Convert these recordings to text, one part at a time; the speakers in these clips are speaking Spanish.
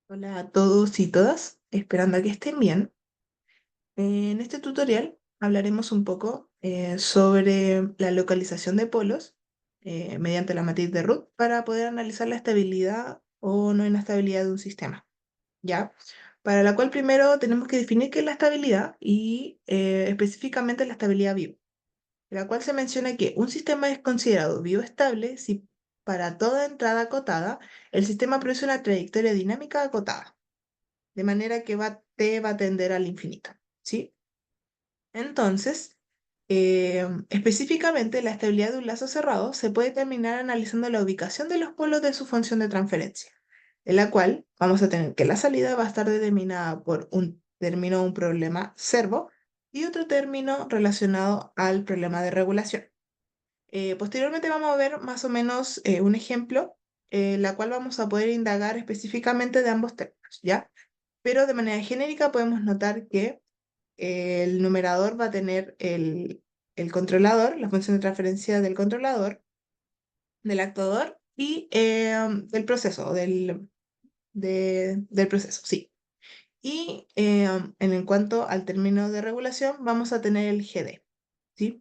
Hola a todos y todas, esperando a que estén bien. En este tutorial hablaremos un poco sobre la localización de polos mediante la matriz de Root para poder analizar la estabilidad o no inestabilidad de un sistema, ¿ya? Para la cual primero tenemos que definir qué es la estabilidad y específicamente la estabilidad vivo, la cual se menciona que un sistema es considerado bioestable si para toda entrada acotada el sistema produce una trayectoria dinámica acotada de manera que T va a tender al infinito, ¿sí? Entonces, específicamente la estabilidad de un lazo cerrado se puede determinar analizando la ubicación de los polos de su función de transferencia, en la cual vamos a tener que la salida va a estar determinada por un término un problema servo y otro término relacionado al problema de regulación. Posteriormente vamos a ver más o menos un ejemplo, la cual vamos a poder indagar específicamente de ambos términos, ¿ya? Pero de manera genérica podemos notar que el numerador va a tener el controlador, la función de transferencia del controlador, del actuador y del proceso, del proceso, sí. Y en cuanto al término de regulación, vamos a tener el GD, ¿sí?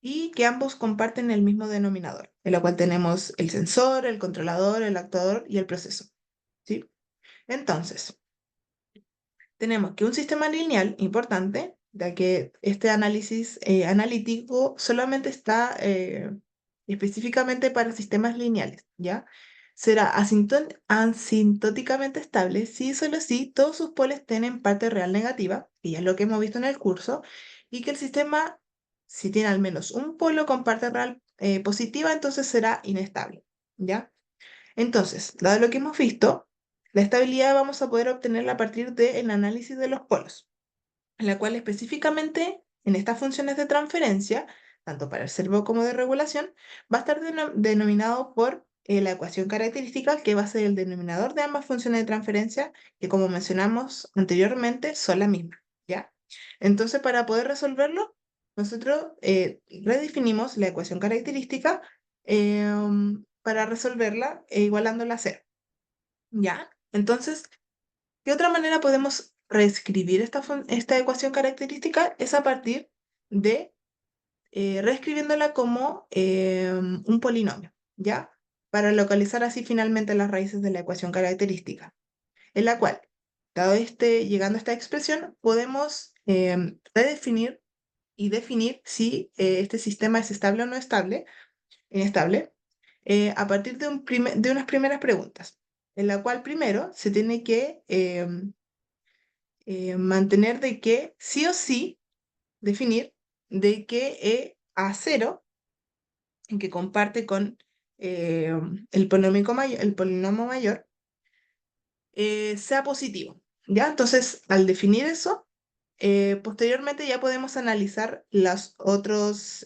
Y que ambos comparten el mismo denominador, en la cual tenemos el sensor, el controlador, el actuador y el proceso, ¿sí? Entonces, tenemos que un sistema lineal importante, ya que este análisis analítico solamente está específicamente para sistemas lineales, ¿ya? Será asintóticamente estable si y solo si todos sus polos tienen parte real negativa, que ya es lo que hemos visto en el curso, y que el sistema, si tiene al menos un polo con parte real positiva, entonces será inestable, ¿ya? Entonces, dado lo que hemos visto, la estabilidad vamos a poder obtenerla a partir del análisis de los polos, en la cual específicamente en estas funciones de transferencia, tanto para el servo como de regulación, va a estar denominado por la ecuación característica, que va a ser el denominador de ambas funciones de transferencia, que como mencionamos anteriormente, son la misma, ¿ya? Entonces, para poder resolverlo, nosotros redefinimos la ecuación característica para resolverla igualándola a cero, ¿ya? Entonces, ¿qué otra manera podemos reescribir esta ecuación característica? Es a partir de reescribiéndola como un polinomio, ¿ya? Para localizar así finalmente las raíces de la ecuación característica, en la cual, llegando a esta expresión, podemos redefinir y definir si este sistema es estable o no estable, inestable, a partir de unas primeras preguntas, en la cual primero se tiene que mantener de que sí o sí definir de que A0, que comparte con eh, el polinomio mayor, sea positivo, ¿ya? Entonces, al definir eso, posteriormente ya podemos analizar las otras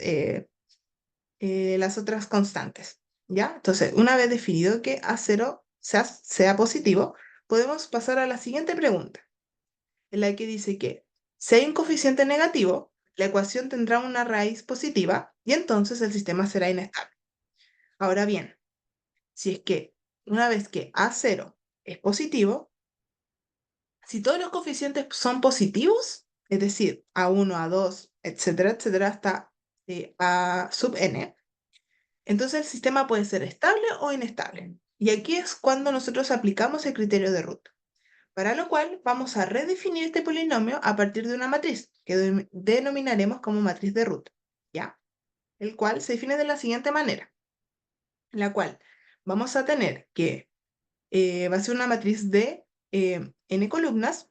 constantes, ¿ya? Entonces, una vez definido que A0 sea positivo, podemos pasar a la siguiente pregunta, en la que dice que si hay un coeficiente negativo, la ecuación tendrá una raíz positiva y entonces el sistema será inestable. Ahora bien, si es que una vez que A0 es positivo, si todos los coeficientes son positivos, es decir, A1, A2, etcétera, etcétera, hasta A sub n, entonces el sistema puede ser estable o inestable. Y aquí es cuando nosotros aplicamos el criterio de Root, para lo cual vamos a redefinir este polinomio a partir de una matriz que denominaremos como matriz de Root, ¿ya? El cual se define de la siguiente manera, en la cual vamos a tener que va a ser una matriz de n columnas,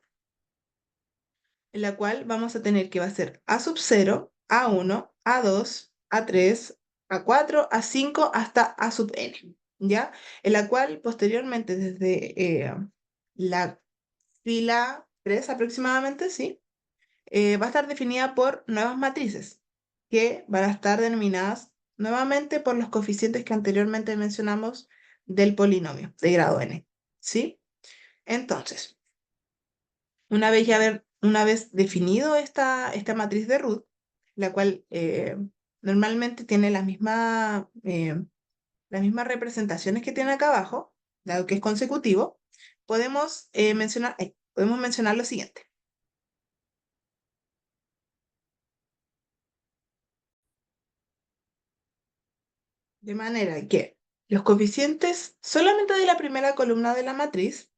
en la cual vamos a tener que va a ser A sub 0, A1, A2, A3, A4, A5 hasta A sub n, ¿ya? En la cual posteriormente desde la fila 3 aproximadamente, ¿sí? Va a estar definida por nuevas matrices que van a estar denominadas nuevamente por los coeficientes que anteriormente mencionamos del polinomio de grado n, ¿sí? Entonces, una vez definido esta matriz de Root, la cual normalmente tiene las mismas representaciones que tiene acá abajo, dado que es consecutivo, podemos mencionar lo siguiente. De manera que los coeficientes solamente de la primera columna de la matriz,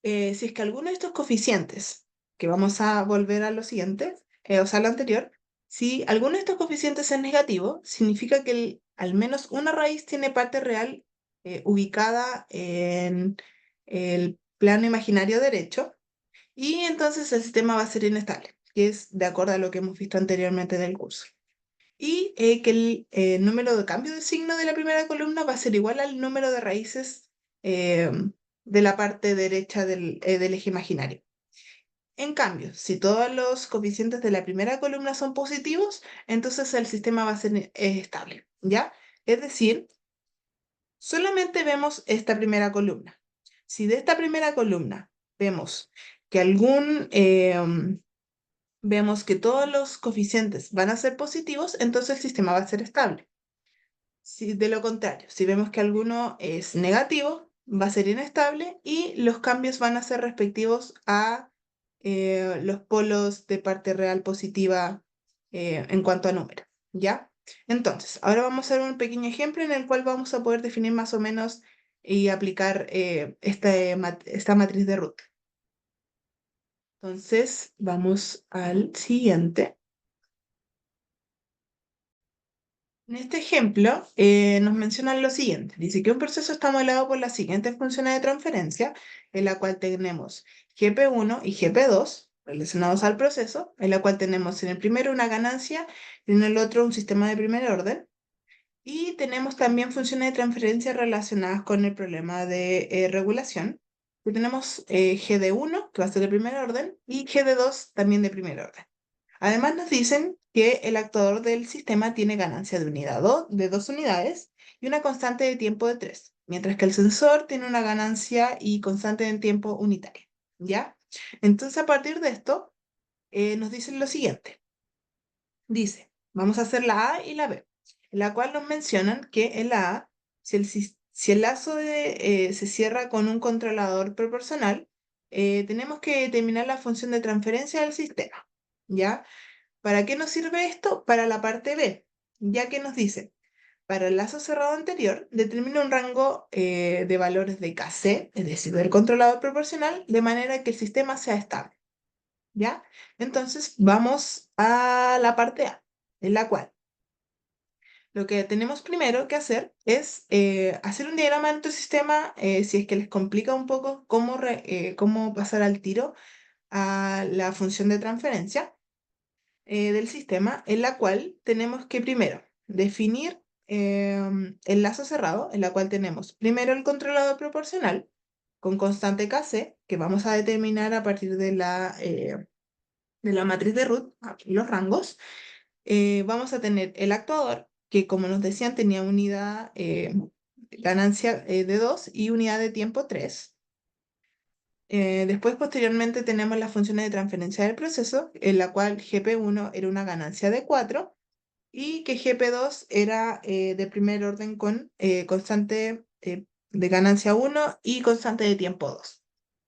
si es que alguno de estos coeficientes, que vamos a volver a lo siguiente, o sea, lo anterior, si alguno de estos coeficientes es negativo, significa que al menos una raíz tiene parte real ubicada en el plano imaginario derecho, y entonces el sistema va a ser inestable, que es de acuerdo a lo que hemos visto anteriormente en el curso. Y que el número de cambio de signo de la primera columna va a ser igual al número de raíces eh, de la parte derecha del eje imaginario. En cambio, si todos los coeficientes de la primera columna son positivos, entonces el sistema va a ser estable, ¿ya? Es decir, solamente vemos esta primera columna. Si de esta primera columna vemos que vemos que todos los coeficientes van a ser positivos, entonces el sistema va a ser estable. Si de lo contrario, si vemos que alguno es negativo, va a ser inestable y los cambios van a ser respectivos a los polos de parte real positiva en cuanto a número, ¿ya? Entonces, ahora vamos a ver un pequeño ejemplo en el cual vamos a poder definir más o menos y aplicar esta matriz de Root. Entonces, vamos al siguiente. En este ejemplo, nos mencionan lo siguiente. Dice que un proceso está modelado por las siguientes funciones de transferencia, en la cual tenemos GP1 y GP2 relacionados al proceso, en la cual tenemos en el primero una ganancia y en el otro un sistema de primer orden. Y tenemos también funciones de transferencia relacionadas con el problema de regulación. Y tenemos GD1, que va a ser de primer orden, y GD2 también de primer orden. Además nos dicen que el actuador del sistema tiene ganancia de de 2 unidades y una constante de tiempo de 3, mientras que el sensor tiene una ganancia y constante de tiempo unitaria. ¿Ya? Entonces, a partir de esto, nos dicen lo siguiente. Dice, vamos a hacer la A y la B, en la cual nos mencionan que en la A, si el lazo se cierra con un controlador proporcional, tenemos que determinar la función de transferencia del sistema. ¿Ya? ¿Para qué nos sirve esto? Para la parte B, ya que nos dice, para el lazo cerrado anterior, determina un rango de valores de KC, es decir, del controlador proporcional, de manera que el sistema sea estable. ¿Ya? Entonces, vamos a la parte A, en la cual lo que tenemos primero que hacer es hacer un diagrama de nuestro sistema, si es que les complica un poco cómo pasar al tiro a la función de transferencia del sistema, en la cual tenemos que primero definir el lazo cerrado, en la cual tenemos primero el controlador proporcional con constante Kc, que vamos a determinar a partir de la matriz de Root, aquí los rangos. Vamos a tener el actuador, que como nos decían tenía unidad ganancia de 2 y unidad de tiempo 3. Después, posteriormente, tenemos las funciones de transferencia del proceso, en la cual GP1 era una ganancia de 4 y que GP2 era de primer orden con constante de ganancia 1 y constante de tiempo 2.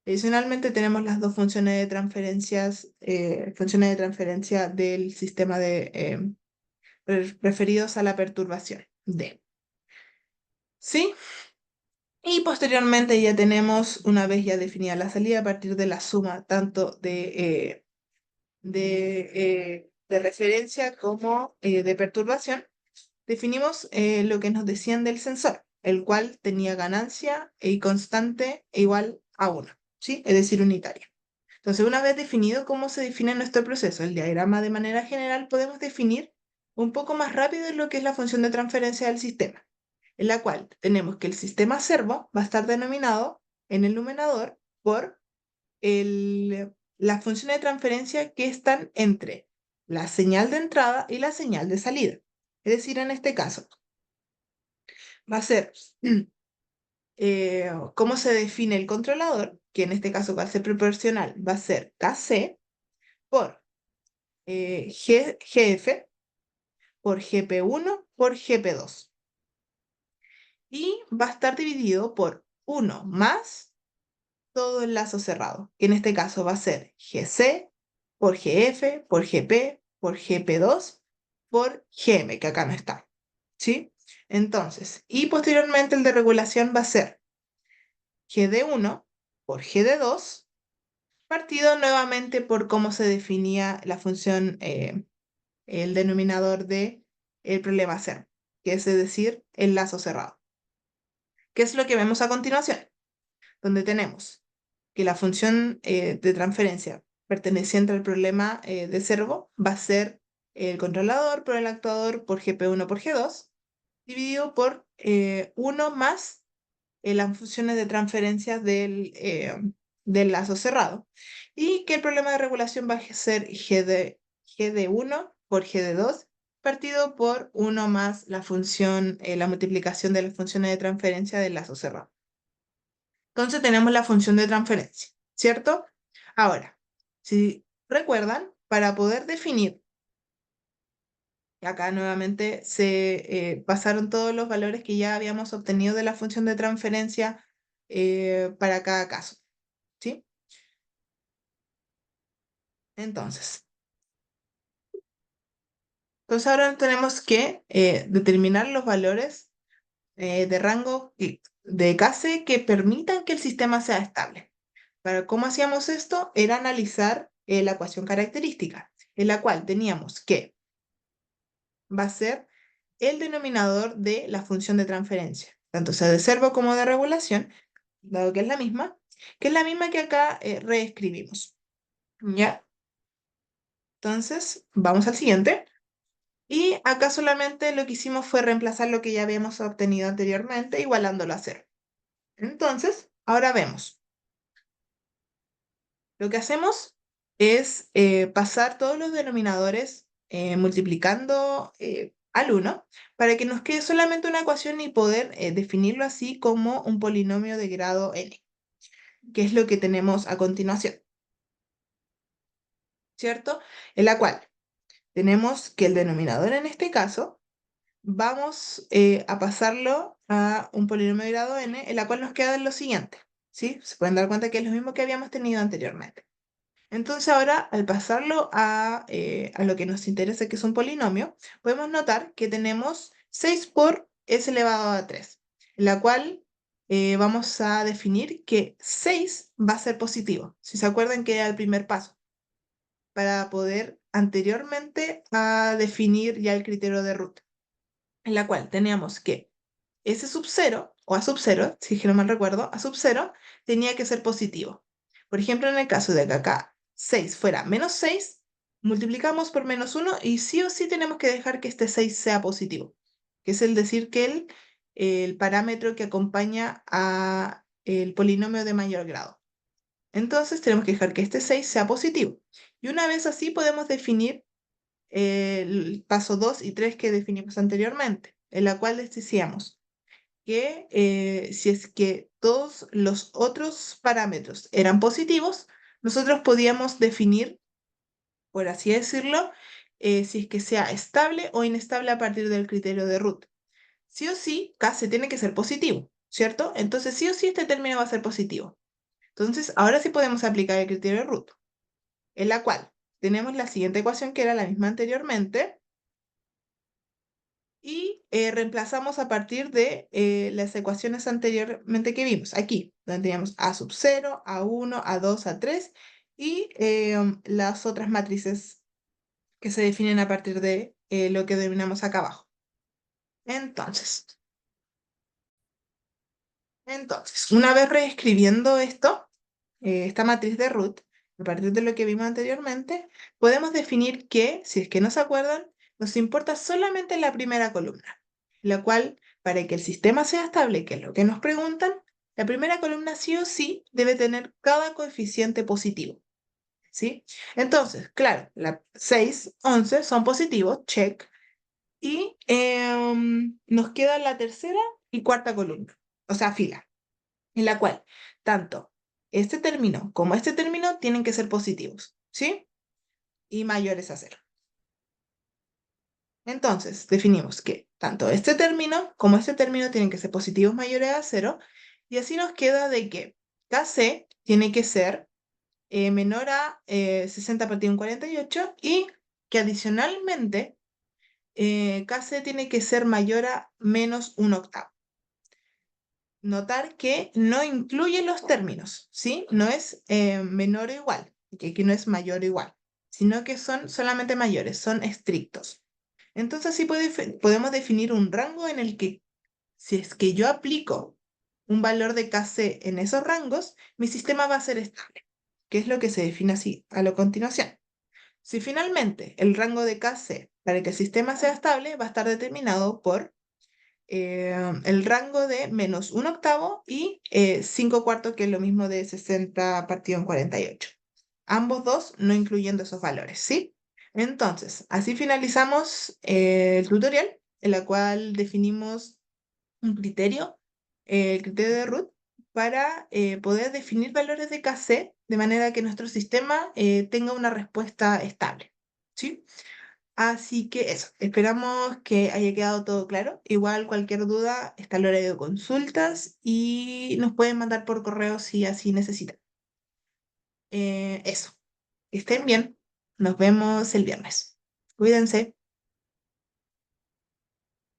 Adicionalmente, tenemos las dos funciones de transferencia del sistema referidos a la perturbación D. ¿Sí? Y posteriormente ya tenemos, una vez ya definida la salida, a partir de la suma tanto de referencia como de perturbación, definimos lo que nos decían del sensor, el cual tenía ganancia y constante igual a 1, ¿sí? Es decir, unitaria. Entonces, una vez definido cómo se define nuestro proceso, el diagrama de manera general, podemos definir un poco más rápido lo que es la función de transferencia del sistema, en la cual tenemos que el sistema servo va a estar denominado en el numerador por las funciones de transferencia que están entre la señal de entrada y la señal de salida. Es decir, en este caso, va a ser cómo se define el controlador, que en este caso va a ser proporcional, va a ser KC por GF por GP1 por GP2. Y va a estar dividido por 1 más todo el lazo cerrado, que en este caso va a ser GC por GF, por GP, por GP2, por GM, que acá no está, ¿sí? Entonces, y posteriormente el de regulación va a ser GD1 por GD2, partido nuevamente por cómo se definía la función, el denominador de el problema ser, que es decir, el lazo cerrado. ¿Qué es lo que vemos a continuación? Donde tenemos que la función de transferencia perteneciente al problema de servo va a ser el controlador por el actuador por GP1 por G2, dividido por 1 más las funciones de transferencia del lazo cerrado. Y que el problema de regulación va a ser GD1 por GD2 partido por 1 más la función, la multiplicación de las funciones de transferencia del lazo cerrado. Entonces tenemos la función de transferencia, ¿cierto? Ahora, si recuerdan, para poder definir, y acá nuevamente se pasaron todos los valores que ya habíamos obtenido de la función de transferencia para cada caso, ¿sí? Entonces, ahora tenemos que determinar los valores de rango de CASE que permitan que el sistema sea estable. ¿Cómo hacíamos esto? Era analizar la ecuación característica, en la cual teníamos que va a ser el denominador de la función de transferencia, tanto sea de servo como de regulación, dado que es la misma, que acá reescribimos. ¿Ya? Entonces, vamos al siguiente. Y acá solamente lo que hicimos fue reemplazar lo que ya habíamos obtenido anteriormente, igualándolo a cero. Entonces, ahora vemos. Lo que hacemos es pasar todos los denominadores multiplicando al 1 para que nos quede solamente una ecuación y poder definirlo así como un polinomio de grado n, que es lo que tenemos a continuación, ¿cierto? En la cual tenemos que el denominador en este caso vamos a pasarlo a un polinomio de grado n, en la cual nos queda lo siguiente, ¿sí? Se pueden dar cuenta que es lo mismo que habíamos tenido anteriormente. Entonces ahora, al pasarlo a lo que nos interesa, que es un polinomio, podemos notar que tenemos 6 por s elevado a 3, en la cual vamos a definir que 6 va a ser positivo. Si se acuerdan que era el primer paso, para poder anteriormente a definir ya el criterio de root, en la cual teníamos que S sub 0, o A sub 0, si es que no mal recuerdo, A sub 0 tenía que ser positivo. Por ejemplo, en el caso de que acá 6 fuera menos 6, multiplicamos por menos 1 y sí o sí tenemos que dejar que este 6 sea positivo, que es el decir que el parámetro que acompaña a el polinomio de mayor grado. Entonces tenemos que dejar que este 6 sea positivo. Y una vez así podemos definir el paso 2 y 3 que definimos anteriormente, en la cual decíamos que si es que todos los otros parámetros eran positivos, nosotros podíamos definir, por así decirlo, si es que sea estable o inestable a partir del criterio de root. Sí o sí, K tiene que ser positivo, ¿cierto? Entonces sí o sí este término va a ser positivo. Entonces ahora sí podemos aplicar el criterio de root, en la cual tenemos la siguiente ecuación que era la misma anteriormente, y reemplazamos a partir de las ecuaciones anteriormente que vimos. Aquí, donde teníamos A sub 0, A1, A2, A3 y las otras matrices que se definen a partir de lo que denominamos acá abajo. Entonces, una vez reescribiendo esto, esta matriz de root, a partir de lo que vimos anteriormente, podemos definir que, si es que no se acuerdan, nos importa solamente la primera columna, la cual, para que el sistema sea estable, que es lo que nos preguntan, la primera columna sí o sí debe tener cada coeficiente positivo, ¿sí? Entonces, claro, la 6, 11 son positivos, check, y nos queda la tercera y cuarta columna, o sea, fila, en la cual tanto este término como este término tienen que ser positivos, ¿sí? Y mayores a cero. Entonces, definimos que tanto este término como este término tienen que ser positivos mayores a cero, y así nos queda de que KC tiene que ser menor a 60 partido en 48 y que adicionalmente Kc tiene que ser mayor a menos un octavo. Notar que no incluye los términos, ¿sí? No es menor o igual, que aquí no es mayor o igual, sino que son solamente mayores, son estrictos. Entonces así podemos definir un rango en el que si es que yo aplico un valor de Kc en esos rangos, mi sistema va a ser estable, que es lo que se define así a la continuación. Si finalmente el rango de Kc para que el sistema sea estable va a estar determinado por el rango de menos un octavo y 5 cuartos, que es lo mismo de 60 partido en 48. Ambos dos no incluyendo esos valores, ¿sí? Entonces, así finalizamos el tutorial, en la cual definimos un criterio, el criterio de Root, para poder definir valores de Kc de manera que nuestro sistema tenga una respuesta estable, ¿sí? Así que eso, esperamos que haya quedado todo claro. Igual cualquier duda está el horario de consultas y nos pueden mandar por correo si así necesitan. Eso, que estén bien. Nos vemos el viernes. Cuídense.